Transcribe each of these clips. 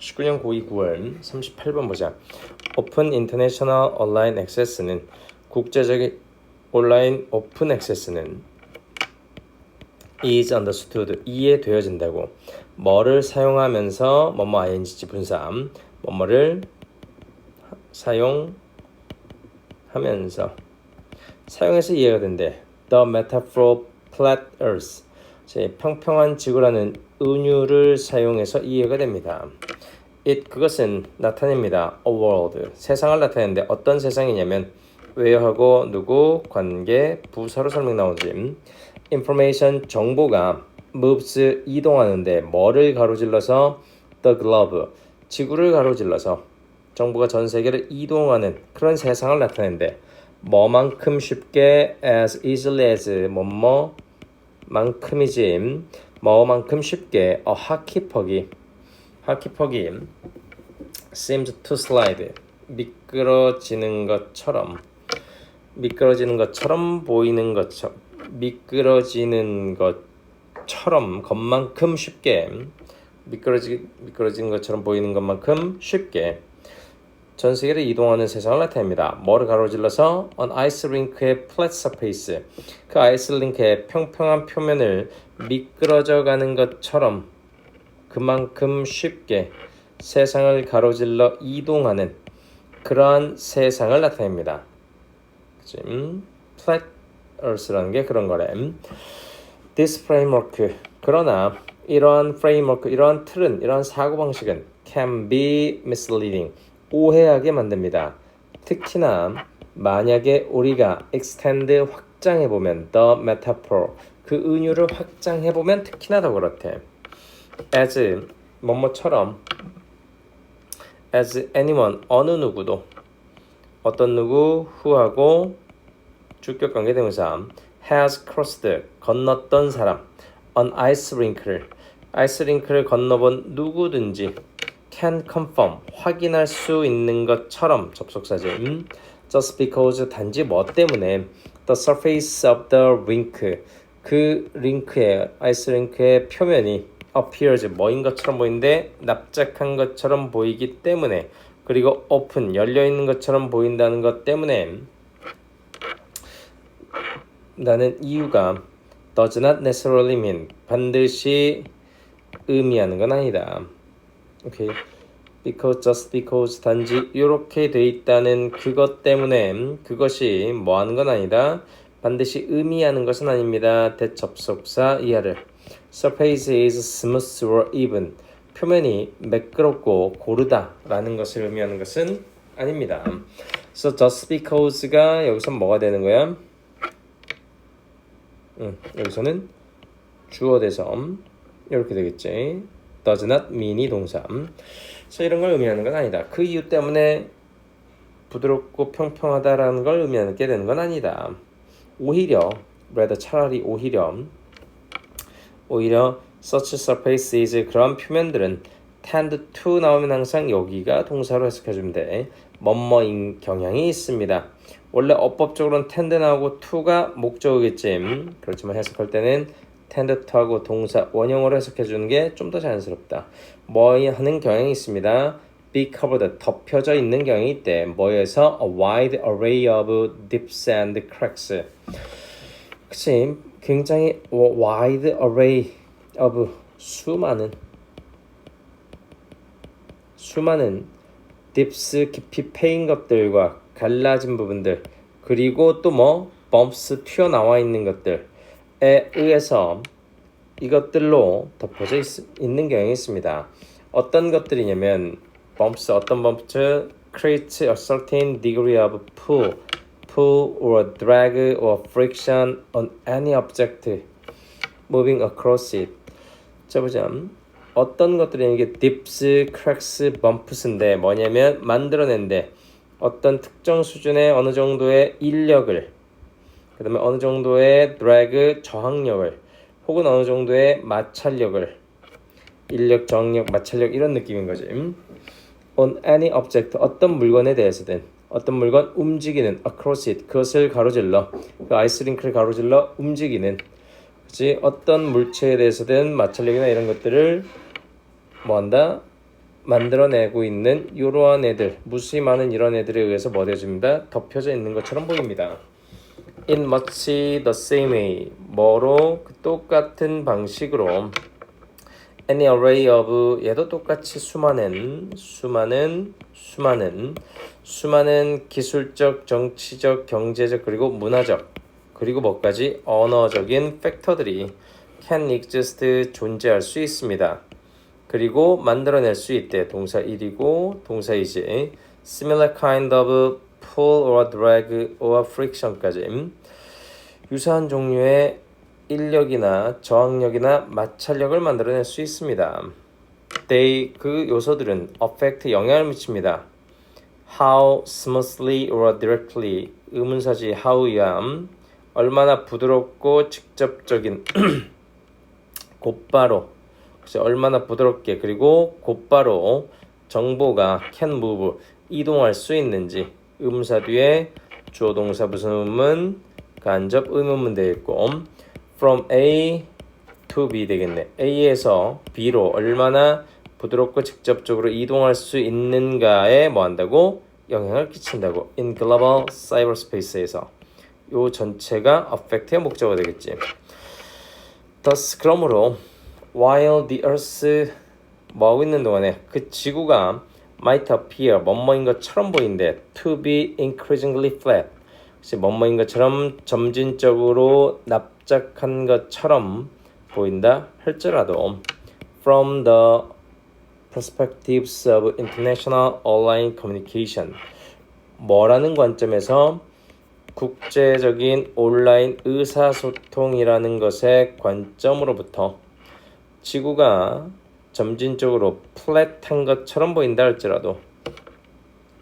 19년 고2 9월 38번 보자. 오픈 인터내셔널 온라인 액세스는 국제적인 온라인 오픈 액세스는 is understood 이해되어진다고. 뭐를 사용하면서 뭐뭐 ing 분사 뭐뭐를 사용하면서 사용해서 이해가 된대. The metaphor flat earth 평평한 지구라는 은유를 사용해서 이해가 됩니다. 그것은 나타냅니다. A world 세상을 나타내는데 어떤 세상이냐면 where하고 누구, 관계, 부사로 설명 나오지. information 정보가 moves 이동하는데 뭐를 가로질러서 the globe 지구를 가로질러서 정보가 전 세계를 이동하는 그런 세상을 나타내는데 뭐만큼 쉽게 as easily as 뭐뭐만큼이지 뭐만큼 쉽게 하키퍽이 seems to slide 미끄러지는 것처럼 보이는 것처럼 미끄러지는 것처럼 것만큼 쉽게 미끄러지는 것처럼 보이는 것만큼 쉽게 전 세계를 이동하는 세상을 나타냅니다. 뭐를 가로질러서 on ice rink의 flat surface 그 아이스 링크의 평평한 표면을 미끄러져 가는 것처럼 그만큼 쉽게 세상을 가로질러 이동하는 그러한 세상을 나타냅니다. flat earth라는 게 그런 거래. This framework 그러나 이러한 framework 이러한 틀은 이러한 사고방식은 can be misleading 오해하게 만듭니다. 특히나 만약에 우리가 extend 확장해보면 the metaphor 그 은유를 확장해보면 특히나 더 그렇대. as 뭐뭐처럼 as anyone 어느 누구도 어떤 누구 who하고 주격관계 대명사 has crossed 건넜던 사람 on ice rink를 건너본 누구든지 can confirm 확인할 수 있는 것처럼 접속사지. just because 단지 뭐 때문에 the surface of the rink 그 링크의 아이스 링크의 표면이 appears 뭐인 것처럼 보이는데 납작한 것처럼 보이기 때문에 그리고 open 열려 있는 것처럼 보인다는 것 때문에 나는 이유가 does not necessarily mean 반드시 의미하는 건 아니다. 오케이. just because 단지 이렇게 돼 있다는 그것 때문에 그것이 뭐 하는 건 아니다. 반드시 의미하는 것은 아닙니다. 대접속사 이하를 surface is smooth or even 표면이 매끄럽고 고르다 라는 것을 의미하는 것은 아닙니다. So just because가 여기서 뭐가 되는 거야? 여기서는 주어 대점 이렇게 되겠지. does not mean이 동사. 그래서 이런 걸 의미하는 건 아니다. 그 이유 때문에 부드럽고 평평하다라는 걸 의미하게 되는 건 아니다. 오히려 차라리 오히려 such surfaces 그런 표면들은 tend to 나오면 항상 여기가 동사로 해석해주면 돼. 뭐뭐인 경향이 있습니다. 원래 어법적으로는 tend 나오고 to가 목적어겠지. 그렇지만 해석할 때는 tend to 하고 동사 원형으로 해석해주는 게 좀 더 자연스럽다. 뭐 하는 경향이 있습니다. be covered 덮여져 있는 경향이 있대. 뭐에서 a wide array of dips and cracks. 그치? 굉장히 wide array of 수많은 dips 깊이 패인 것들과 갈라진 부분들 그리고 또 bumps 튀어나와 있는 것들에 의해서 이것들로 덮여져 있는 경향이 있습니다. 어떤 것들이냐면 어떤 bumps create a certain degree of pull or drag or friction on any object moving across it. 자 보자. 어떤 것들이 이게 dips, cracks, bumps인데 뭐냐면 만들어낸데 어떤 특정 수준의 어느 정도의 인력을 그 다음에 어느 정도의 drag, 저항력을 혹은 어느 정도의 마찰력을 인력, 저항력, 마찰력 이런 느낌인 거지. on any object 어떤 물건에 대해서든 어떤 물건 움직이는 across it 그것을 가로질러 그 아이스링크를 가로질러 움직이는 그치 어떤 물체에 대해서든 마찰력이나 이런 것들을 뭐한다 만들어내고 있는 이러한 애들, 무수히 많은 이런 애들에 의해서 뭐 되어집니다? 덮여져 있는 것처럼 보입니다. In much the same way, 뭐로 똑같은 방식으로 any array of 얘도 똑같이 수많은 기술적, 정치적, 경제적 그리고 문화적 그리고 뭐까지 언어적인 팩터들이 can exist 존재할 수 있습니다. 그리고 만들어낼 수 있대. 동사 1이고 동사 2지. similar kind of pull or drag or friction까지 유사한 종류의 인력이나 저항력이나 마찰력을 만들어낼 수 있습니다. They 그 요소들은 affect 영향을 미칩니다. How smoothly or directly 의문사지 how야 얼마나 부드럽고 직접적인 곧바로 얼마나 부드럽게 그리고 곧바로 정보가 can move 이동할 수 있는지 의문사 뒤에 주어 동사 무슨 의문 간접 의문문 되어 있고 from A to B 되겠네. A에서 B로 얼마나 부드럽고 직접적으로 이동할 수 있는가에 뭐 한다고? 영향을 끼친다고. In global cyberspace에서 요 전체가 affect의 목적어가 되겠지. Thus 그러므로 while the earth 뭐하고 있는 동안에 그 지구가 might appear 뭐뭐인 것처럼 보이는데 to be increasingly flat 뭐뭐인 것처럼 점진적으로 납작한 것처럼 보인다 할지라도 from the perspectives of international online communication 뭐라는 관점에서 국제적인 온라인 의사소통이라는 것의 관점으로부터 지구가 점진적으로 플랫한 것처럼 보인다 할지라도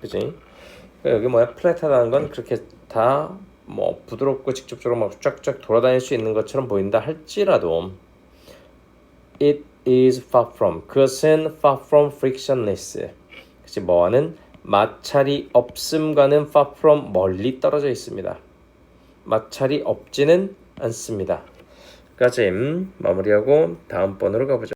그치? 여기 뭐야 플랫하다는 건 그렇게 다 뭐 부드럽고 직접적으로 막 쫙쫙 돌아다닐 수 있는 것처럼 보인다 할지라도 it is far from 그것은 far from frictionless 그치 뭐와는 마찰이 없음과는 far from 멀리 떨어져 있습니다. 마찰이 없지는 않습니다. 까지 마무리하고 다음 번으로 가보죠.